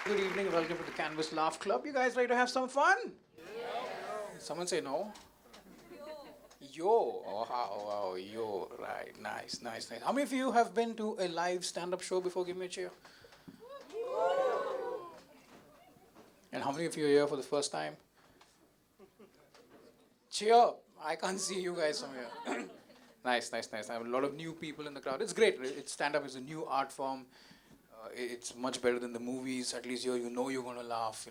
Good evening, welcome to the Canvas Laugh Club. You guys ready to have some fun? Someone say no. Yo, oh, wow, yo, right, nice. How many of you have been to a live stand-up show before? Give me a cheer. And how many of you are here for the first time? Cheer! I can't see you guys from here. Nice. I have a lot of new people in the crowd. It's great. It's stand-up is a new art form. It's much better than the movies. At least you know you're gonna laugh.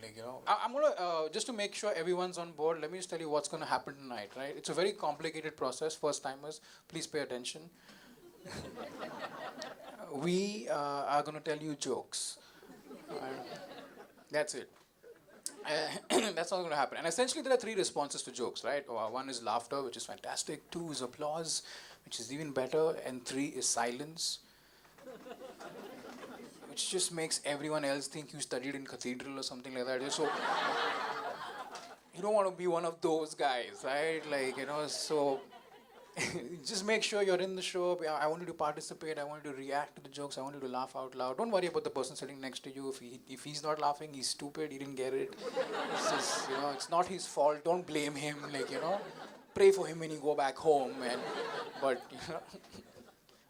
I'm gonna just to make sure everyone's on board. Let me just tell you what's gonna happen tonight. Right? It's a very complicated process. First timers, please pay attention. We are gonna tell you jokes. That's it. That's not going to happen. And essentially, there are three responses to jokes, right? One is laughter, which is fantastic. Two is applause, which is even better. And three is silence, which just makes everyone else think you studied in cathedral or something like that. So you don't want to be one of those guys, right? So just make sure you're in the show. I want you to participate. I want you to react to the jokes. I want you to laugh out loud. Don't worry about the person sitting next to you. If he's not laughing, he's stupid. He didn't get it. It's just, it's not his fault. Don't blame him. Pray for him when you go back home. But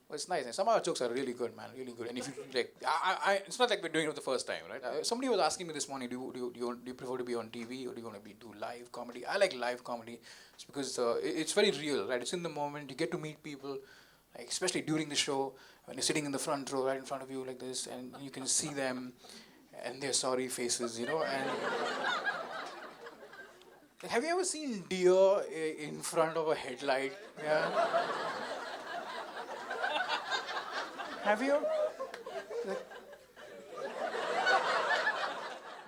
well, it's nice. And some of our jokes are really good, man. Really good. And if you it's not like we're doing it for the first time, right? Somebody was asking me this morning, do you prefer to be on TV or do you want to do live comedy? I like live comedy. It's because it's very real, right? It's in the moment. You get to meet people, like, especially during the show when they're sitting in the front row, right in front of you, like this, and you can see them and their sorry faces, And have you ever seen deer in front of a headlight? Yeah. Have you? Like,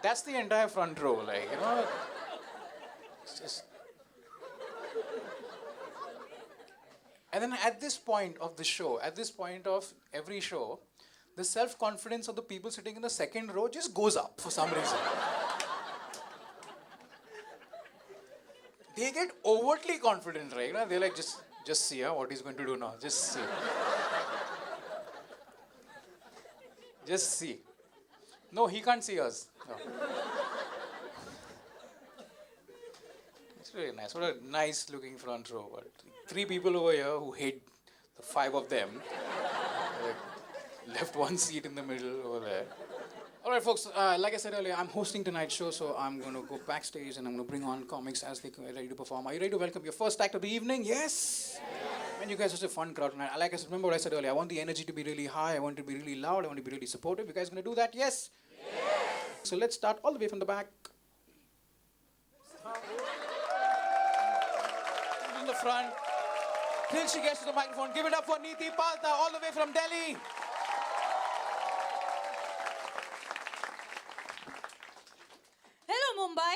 that's the entire front row, It's just. And then at this point of the show, at this point of every show, the self confidence of the people sitting in the second row just goes up for some reason. They get overtly confident, right? They're like, just see what he's going to do now. Just see. Just see. No, he can't see us. No. It's really nice. What a nice looking front row. But three people over here who hate the five of them. Like, left one seat in the middle over there. All right, folks. Like I said earlier, I'm hosting tonight's show, so I'm going to go backstage and I'm going to bring on comics as they are ready to perform. Are you ready to welcome your first act of the evening? Yes. Man, you guys are such a fun crowd tonight. Like I said, remember what I said earlier. I want the energy to be really high. I want it to be really loud. I want it to be really supportive. You guys going to do that? Yes. So let's start all the way from the back. In the front. Till she gets to the microphone, give it up for Neeti Palta, all the way from Delhi. Hello, Mumbai.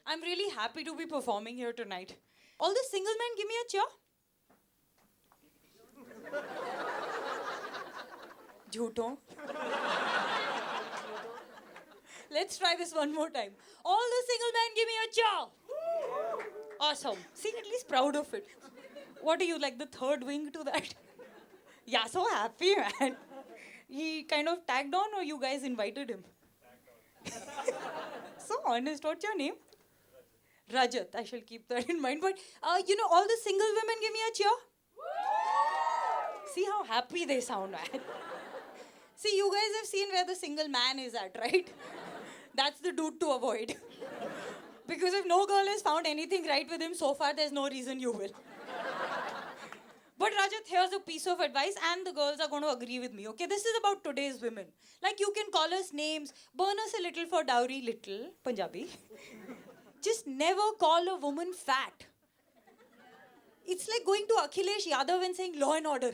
I'm really happy to be performing here tonight. All the single men, give me a cheer. Jhuto. Let's try this one more time. All the single men, give me a cheer. Awesome. See, at least proud of it. What are you, like the third wing to that? Yeah, so happy, man. He kind of tagged on or you guys invited him? So honest. What's your name? Rajat. I shall keep that in mind. But, all the single women give me a cheer. See how happy they sound, man. See, you guys have seen where the single man is at, right? That's the dude to avoid. Because if no girl has found anything right with him so far, there's no reason you will. But Rajat, here's a piece of advice, and the girls are going to agree with me, okay? This is about today's women. Like, you can call us names, burn us a little for dowry, little, Punjabi. Just never call a woman fat. It's like going to Akhilesh Yadav and saying law and order.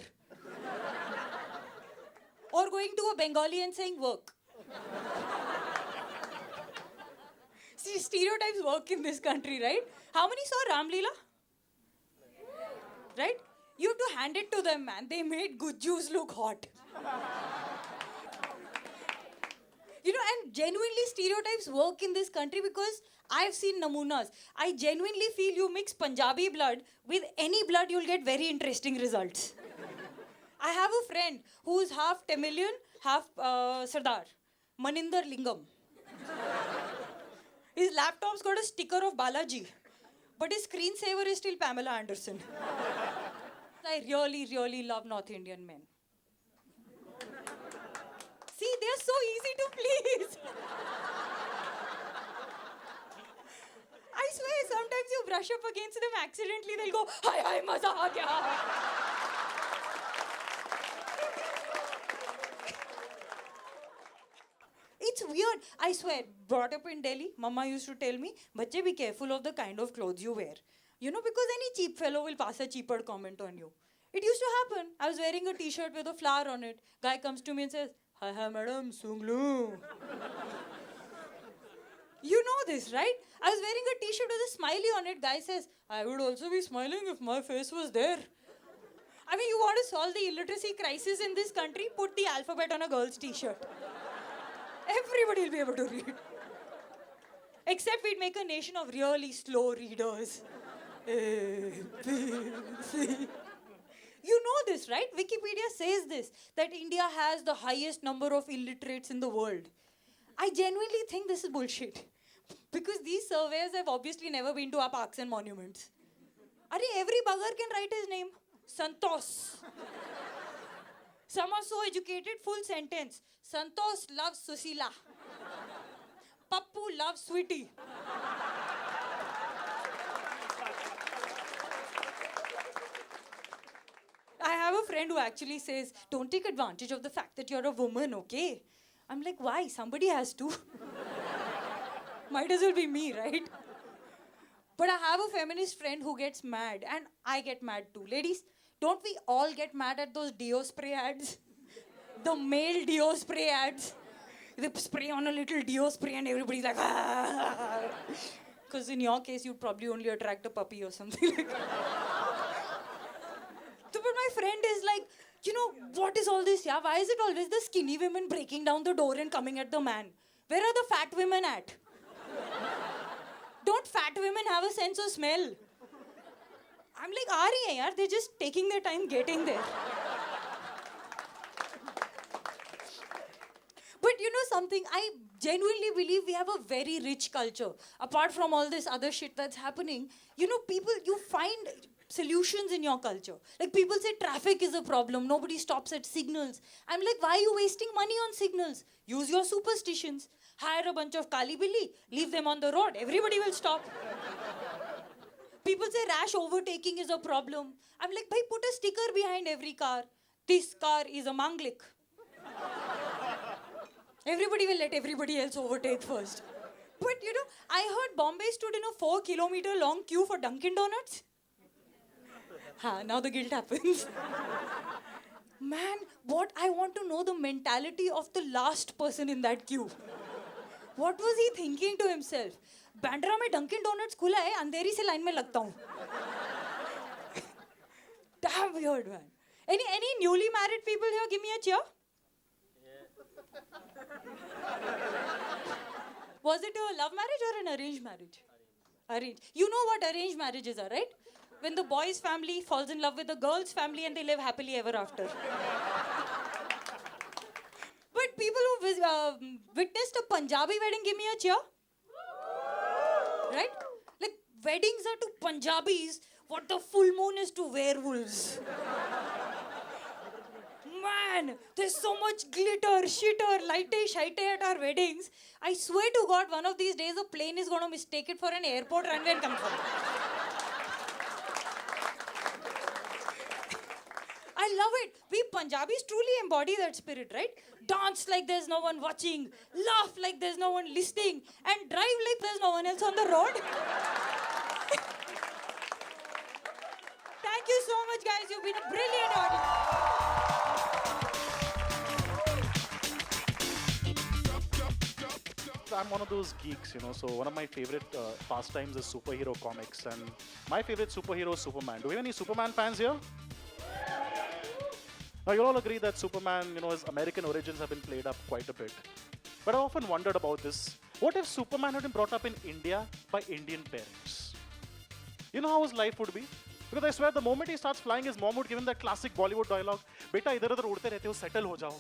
Or going to a Bengali and saying work. See, stereotypes work in this country, right? How many saw Ram Leela? Right? You have to hand it to them, man. They made good juice look hot. And genuinely stereotypes work in this country because I've seen namunas. I genuinely feel you mix Punjabi blood with any blood, you'll get very interesting results. I have a friend who's half Tamilian, half Sardar. Maninder Lingam. His laptop's got a sticker of Balaji, but his screensaver is still Pamela Anderson. I really, really love North Indian men. See, they're so easy to please. I swear, sometimes you brush up against them accidentally, they'll go, hi, hi, maza aa gaya. It's weird. I swear, brought up in Delhi, Mama used to tell me, "Bachche, be careful of the kind of clothes you wear. You know, because any cheap fellow will pass a cheaper comment on you." It used to happen. I was wearing a t-shirt with a flower on it. Guy comes to me and says, "Hi, hi, madam, sunglu." You know this, right? I was wearing a t-shirt with a smiley on it. Guy says, "I would also be smiling if my face was there." I mean, you want to solve the illiteracy crisis in this country? Put the alphabet on a girl's t-shirt. Everybody will be able to read. Except we'd make a nation of really slow readers. A, B, C. You know this, right? Wikipedia says this, that India has the highest number of illiterates in the world. I genuinely think this is bullshit. Because these surveyors have obviously never been to our parks and monuments. Every bugger can write his name. Santos. Some are so educated, full sentence. Santos loves Susila. Pappu loves Sweetie. I have a friend who actually says, "Don't take advantage of the fact that you're a woman, okay?" I'm like, why? Somebody has to. Might as well be me, right? But I have a feminist friend who gets mad, and I get mad too. Ladies, don't we all get mad at those deo spray ads? The male deo spray ads. They spray on a little deo spray and everybody's like, ah. Because in your case, you'd probably only attract a puppy or something like that. So, but my friend is like, you know, what is all this? Yeah, why is it always the skinny women breaking down the door and coming at the man? Where are the fat women at? Don't fat women have a sense of smell? I'm like, aa rahi hai yaar, they're just taking their time getting there. But you know something, I genuinely believe we have a very rich culture. Apart from all this other shit that's happening, you know, people, you find solutions in your culture. Like people say traffic is a problem, nobody stops at signals. I'm like, why are you wasting money on signals? Use your superstitions. Hire a bunch of Kali Billi, leave them on the road, everybody will stop. People say rash overtaking is a problem. I'm like, bhai, put a sticker behind every car. This car is a Manglik. Everybody will let everybody else overtake first. But you know, I heard Bombay stood in a 4-kilometer long queue for Dunkin' Donuts. Now the guilt happens. Man, what I want to know the mentality of the last person in that queue. What was he thinking to himself? Bandra mein Dunkin' Donuts khula hai, andheri se line mein lagta hu. Damn weird, man. Any newly married people here? Give me a cheer. Was it a love marriage or an arranged marriage? Arranged. You know what arranged marriages are, right? When the boy's family falls in love with the girl's family and they live happily ever after. But people who witnessed a Punjabi wedding, give me a cheer. Right? Like, weddings are to Punjabis what the full moon is to werewolves. Man, there's so much glitter, shitter, lighty, shite at our weddings. I swear to God, one of these days a plane is going to mistake it for an airport runway and come for it. I love it. We Punjabis truly embody that spirit, right? Dance like there's no one watching, laugh like there's no one listening, and drive like there's no one else on the road. Thank you so much, guys. You've been a brilliant audience. I'm one of those geeks, you know, so one of my favorite pastimes is superhero comics, and my favorite superhero is Superman. Do we have any Superman fans here? Now, you'll all agree that Superman, you know, his American origins have been played up quite a bit. But I often wondered about this. What if Superman had been brought up in India by Indian parents? You know how his life would be? Because I swear, the moment he starts flying, his mom would give him that classic Bollywood dialogue, "Beta, idhar udhar udte rehte ho, settle ho jao."